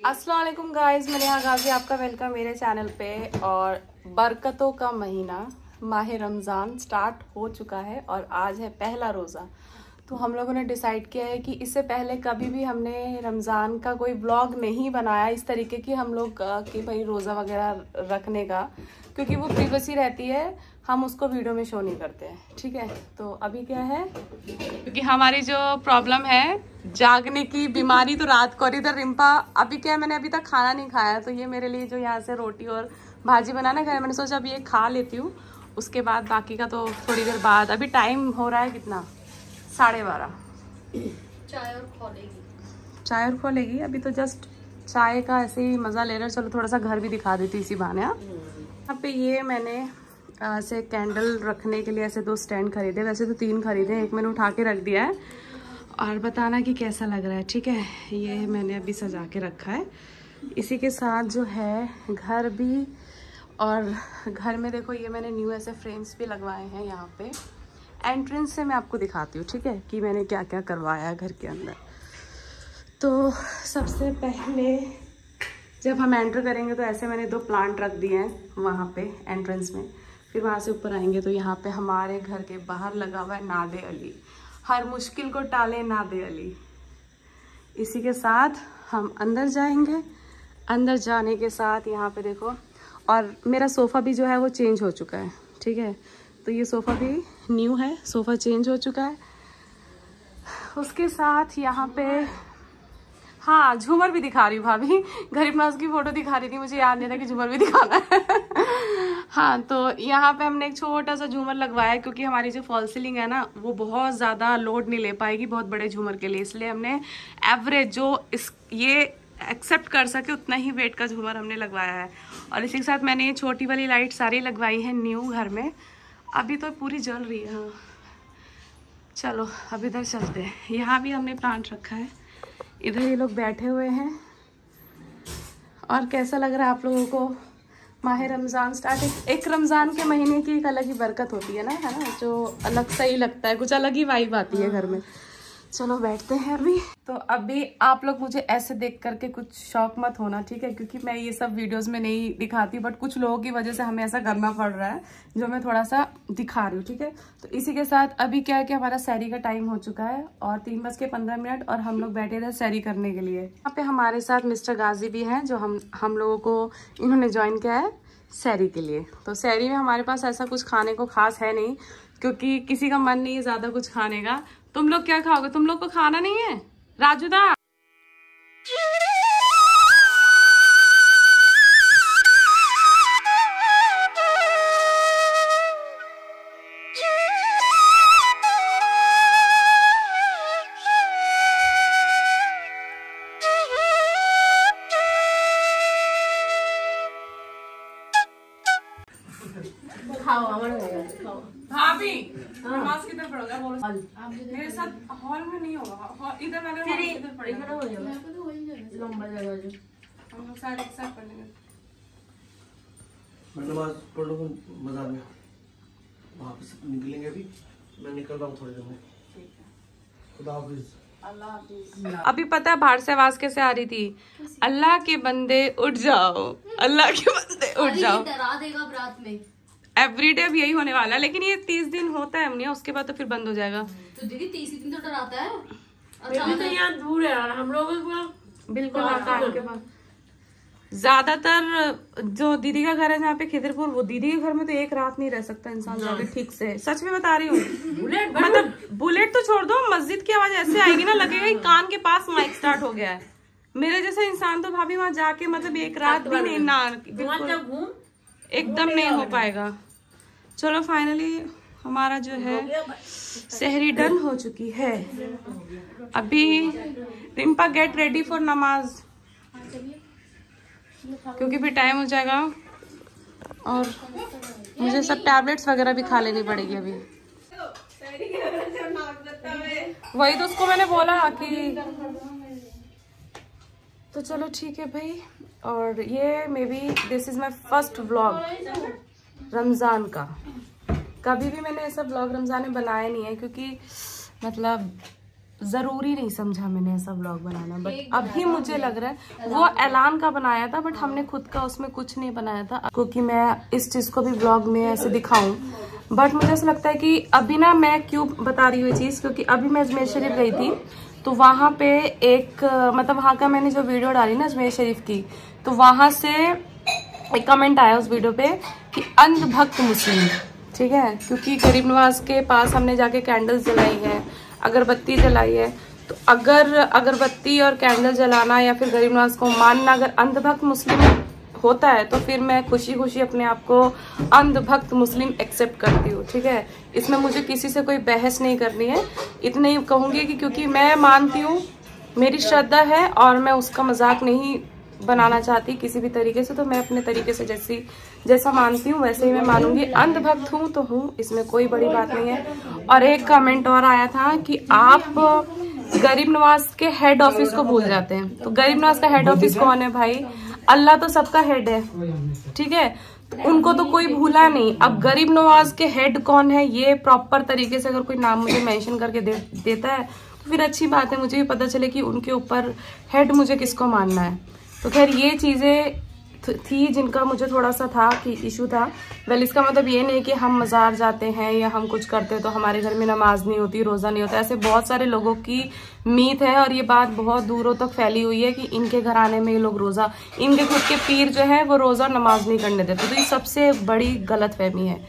अस्सलाम वालेकुम गाइस, मैं नेहा गाजी आपका वेलकम मेरे चैनल पे। और बरकतों का महीना माह रमज़ान स्टार्ट हो चुका है और आज है पहला रोज़ा। तो हम लोगों ने डिसाइड किया है कि इससे पहले कभी भी हमने रमज़ान का कोई व्लॉग नहीं बनाया इस तरीके की हम लोग कि भाई रोज़ा वगैरह रखने का, क्योंकि वो प्रिवेसी रहती है, हम उसको वीडियो में शो नहीं करते हैं। ठीक है, तो अभी क्या है, क्योंकि हमारी जो प्रॉब्लम है जागने की बीमारी, तो रात को इधर रिम्पा अभी क्या है, मैंने अभी तक खाना नहीं खाया, तो ये मेरे लिए जो यहाँ से रोटी और भाजी बनाना है, मैंने सोचा अभी ये खा लेती हूँ, उसके बाद बाकी का तो थोड़ी देर बाद। अभी टाइम हो रहा है कितना, 12:30। चाय और खोलेगी। अभी तो जस्ट चाय का ऐसे ही मज़ा ले रहे। चलो थोड़ा सा घर भी दिखा देती इसी बहाने। यहाँ पे ये मैंने ऐसे कैंडल रखने के लिए ऐसे 2 स्टैंड खरीदे, वैसे तो 3 खरीदे, एक मैंने उठा के रख दिया है और बताना कि कैसा लग रहा है। ठीक है, ये मैंने अभी सजा के रखा है। इसी के साथ जो है घर भी, और घर में देखो ये मैंने न्यू ऐसे फ्रेम्स भी लगवाए हैं यहाँ पे। एंट्रेंस से मैं आपको दिखाती हूँ, ठीक है, कि मैंने क्या क्या करवाया है घर के अंदर। तो सबसे पहले जब हम एंटर करेंगे तो ऐसे मैंने 2 प्लांट रख दिए हैं वहाँ पे एंट्रेंस में। फिर वहाँ से ऊपर आएंगे तो यहाँ पे हमारे घर के बाहर लगा हुआ है नादे अली, हर मुश्किल को टाले नादे अली। इसी के साथ हम अंदर जाएंगे। अंदर जाने के साथ यहाँ पे देखो, और मेरा सोफ़ा भी जो है वो चेंज हो चुका है। ठीक है, तो ये सोफ़ा भी न्यू है, सोफ़ा चेंज हो चुका है। उसके साथ यहाँ पे हाँ, झूमर भी दिखा रही हूँ भाभी, गरीब नवाज की फोटो दिखा रही थी, मुझे याद नहीं था कि झूमर भी दिखाना है। हाँ, तो यहाँ पे हमने एक छोटा सा झूमर लगवाया है, क्योंकि हमारी जो फॉल सीलिंग है ना वो बहुत ज़्यादा लोड नहीं ले पाएगी बहुत बड़े झूमर के लिए, इसलिए हमने एवरेज जो ये एक्सेप्ट कर सके उतना ही वेट का झूमर हमने लगवाया है। और इसी के साथ मैंने ये छोटी वाली लाइट सारी लगवाई है न्यू घर में, अभी तो पूरी जल रही है। हाँ चलो अब इधर चलते हैं। यहाँ भी हमने प्लांट रखा है, इधर ये लोग बैठे हुए हैं। और कैसा लग रहा है आप लोगों को माह रमज़ान स्टार्ट? एक रमज़ान के महीने की एक अलग ही बरकत होती है ना, है ना, जो अलग सा ही लगता है, कुछ अलग ही वाइब आती है घर में। चलो बैठते हैं अभी। तो अभी आप लोग मुझे ऐसे देख करके कुछ शौक मत होना, ठीक है, क्योंकि मैं ये सब वीडियोस में नहीं दिखाती, बट कुछ लोगों की वजह से हमें ऐसा करना पड़ रहा है जो मैं थोड़ा सा दिखा रही हूँ। ठीक है, तो इसी के साथ अभी क्या है कि हमारा सैरी का टाइम हो चुका है और 3:15 और हम लोग बैठे थे सैरी करने के लिए। यहाँ पे हमारे साथ मिस्टर गाजी भी हैं, जो हम लोगों को इन्होंने ज्वाइन किया है सैरी के लिए। तो सैरी में हमारे पास ऐसा कुछ खाने को खास है नहीं, क्योंकि किसी का मन नहीं है ज्यादा कुछ खाने का। तुम लोग क्या खाओगे? तुम लोग को खाना नहीं है राजूदा? भाभी नमाज किधर पढ़ोगे? बोलो। मेरे साथ हॉल में नहीं होगा, इधर वाले इधर पढ़ेगा, लंबा जगह जो हम लोग सारे एक साथ पढ़ लेंगे। मैं नमाज पढ़ लूँ बाजार में, वहाँ पे निकलेंगे। अभी मैं निकल रहा हूँ थोड़ी देर में। खुदा हाफिज। अल्लाह हाफिज। अभी पता है बाहर से आवाज कैसे आ रही थी? अल्लाह के बंदे उठ जाओ, अल्लाह के बंदे उठ जाओ। डरा देगा रात में। एवरीडे अब यही होने वाला है, लेकिन ये 30 दिन होता है हमने, उसके बाद तो फिर बंद हो जाएगा। तो दीदी 30 दिन तो डराता है। तो यहाँ दूर है यार, हम लोग बिल्कुल आता है। ज्यादातर जो दीदी का घर है जहाँ पे खिदरपुर, वो दीदी के घर में तो एक रात नहीं रह सकता इंसान जाके ठीक से। सच में बता रही हूँ। मतलब बुलेट तो छोड़ दो, मस्जिद की आवाज ऐसे आएगी ना, लगेगा कि कान के पास माइक स्टार्ट हो गया है। मेरे जैसा इंसान तो भाभी वहाँ जाके मतलब एक रात भी नहीं ना, बिल्कुल एकदम नहीं हो पाएगा। चलो फाइनली हमारा जो है सहरी डन हो चुकी है। अभी रिम्पा गेट रेडी फॉर नमाज, क्योंकि फिर टाइम हो जाएगा और मुझे सब टैबलेट्स वगैरह भी खा लेनी पड़ेगी अभी। वही तो उसको मैंने बोला कि तो चलो ठीक है भाई। और ये may be this is my first vlog Ramzan का। कभी भी मैंने ऐसा व्लॉग रमज़ान में बनाया नहीं है, क्योंकि मतलब ज़रूरी नहीं समझा मैंने ऐसा व्लॉग बनाना, बट अभी मुझे लग रहा है वो ऐलान का बनाया था, बट हमने खुद का उसमें कुछ नहीं बनाया था, क्योंकि मैं इस चीज़ को भी व्लॉग में ऐसे दिखाऊं। बट मुझे ऐसा लगता है कि अभी ना मैं क्यों बता रही हूँ ये चीज़, क्योंकि अभी मैं अजमेर शरीफ गई थी, तो वहाँ पे एक मतलब वहाँ का मैंने जो वीडियो डाली ना अजमेर शरीफ की, तो वहाँ से एक कमेंट आया उस वीडियो पे कि अंधभक्त मुस्लिम, ठीक है, क्योंकि गरीब नवाज के पास हमने जाके कैंडल्स जलाई है, अगरबत्ती जलाई है, तो अगर अगरबत्ती और कैंडल जलाना या फिर गरीब नवाज को मानना अगर अंधभक्त मुस्लिम होता है, तो फिर मैं खुशी खुशी अपने आप को अंधभक्त मुस्लिम एक्सेप्ट करती हूँ, ठीक है। इसमें मुझे किसी से कोई बहस नहीं करनी है, इतने ही कहूँगी कि क्योंकि मैं मानती हूँ, मेरी श्रद्धा है और मैं उसका मजाक नहीं बनाना चाहती किसी भी तरीके से, तो मैं अपने तरीके से जैसा मानती हूँ वैसे ही मैं मानूंगी। अंधभक्त हूँ तो हूँ, इसमें कोई बड़ी बात नहीं है। और एक कमेंट और आया था कि आप गरीब नवाज के हेड ऑफिस को भूल जाते हैं, तो गरीब नवाज का हेड ऑफिस कौन है भाई? अल्लाह तो सबका हेड है, ठीक है, तो उनको तो कोई भूला नहीं। अब गरीब नवाज के हेड कौन है ये प्रॉपर तरीके से अगर कोई नाम मुझे मेंशन करके देता है तो फिर अच्छी बात है, मुझे भी पता चले कि उनके ऊपर हेड मुझे किसको मानना है। तो खैर ये चीज़ें थी जिनका मुझे थोड़ा सा था कि इशू था। वेल इसका मतलब ये नहीं कि हम मज़ार जाते हैं या हम कुछ करते हैं तो हमारे घर में नमाज नहीं होती, रोज़ा नहीं होता। ऐसे बहुत सारे लोगों की मीत है और ये बात बहुत दूरों तक फैली हुई है कि इनके घराने में ये लोग रोज़ा, इनके खुद के पीर जो है वो रोज़ा नमाज नहीं करने देते। तो ये सबसे बड़ी गलतफहमी है,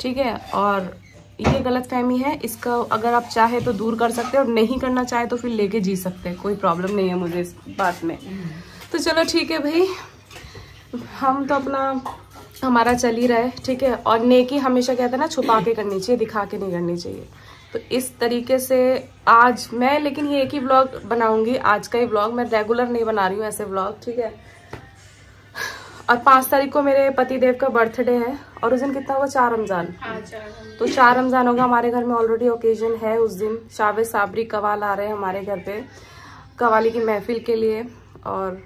ठीक है, और ये गलतफहमी है, इसका अगर आप चाहे तो दूर कर सकते हैं और नहीं करना चाहे तो फिर लेके जी सकते हैं, कोई प्रॉब्लम नहीं है मुझे इस बात में। तो चलो ठीक है भाई, हम तो अपना हमारा चल ही रहा है, ठीक है। और नेकी हमेशा कहते हैं ना छुपा के करनी चाहिए, दिखा के नहीं करनी चाहिए। तो इस तरीके से आज मैं लेकिन ये एक ही व्लॉग बनाऊंगी, आज का ही व्लॉग, मैं रेगुलर नहीं बना रही हूँ ऐसे व्लॉग, ठीक है। और 5 तारीख को मेरे पतिदेव का बर्थडे है और उस दिन कितना होगा, 4 रमजान। तो 4 रमजान होगा, हमारे घर में ऑलरेडी ओकेजन है उस दिन, शावे साबरी कवाल आ रहे हैं हमारे घर पे कवाली की महफिल के लिए। और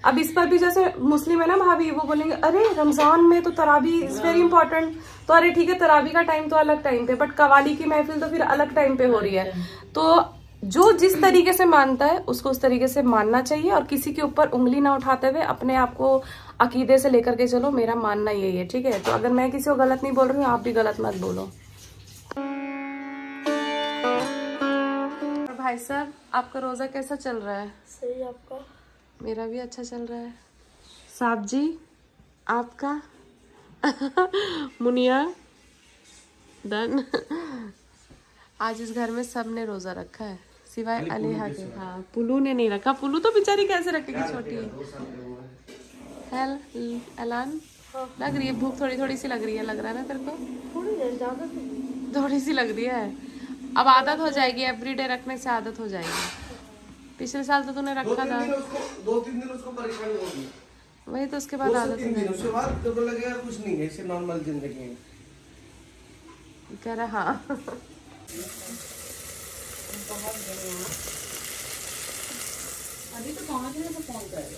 अब इस पर भी जैसे मुस्लिम है ना भाभी, वो बोलेंगे अरे रमजान में तो तरावी इज वेरी इंपॉर्टेंट, तो अरे ठीक है तरावी का टाइम तो अलग टाइम पे, बट कवाली की महफिल तो फिर अलग टाइम पे हो रही है। तो जो जिस तरीके से मानता है उसको उस तरीके से मानना चाहिए और किसी के ऊपर उंगली ना उठाते हुए अपने आप को अकीदे से लेकर के चलो, मेरा मानना यही है, ठीक है। तो अगर मैं किसी को गलत नहीं बोल रही हूँ, आप भी गलत मत बोलो। भाई साहब आपका रोजा कैसा चल रहा है? सही, आपका? मेरा भी अच्छा चल रहा है। साहब जी आपका? मुनिया डन। आज इस घर में सब ने रोजा रखा है सिवाय अलीहा के। हाँ पुलू ने नहीं रखा, पुलू तो बेचारी कैसे रखेगी, छोटी है। ऐलान लग रही है भूख, थोड़ी थोड़ी सी लग रही है, लग रहा है ना तेरे को? थोड़ी सी लग रही है, अब आदत हो जाएगी, एवरीडे रखने से आदत हो जाएगी। पिछले साल तो तूने रखा था, 2-3 दिन उसको परेशानी होगी, वही तो उसके बाद आदत हो जाएगी। उसके बाद तो लगेगा कुछ नहीं है, इसे नॉर्मल जिंदगी है। कह रहा हाँ। अभी तो 5 बजे से फोन करेगा।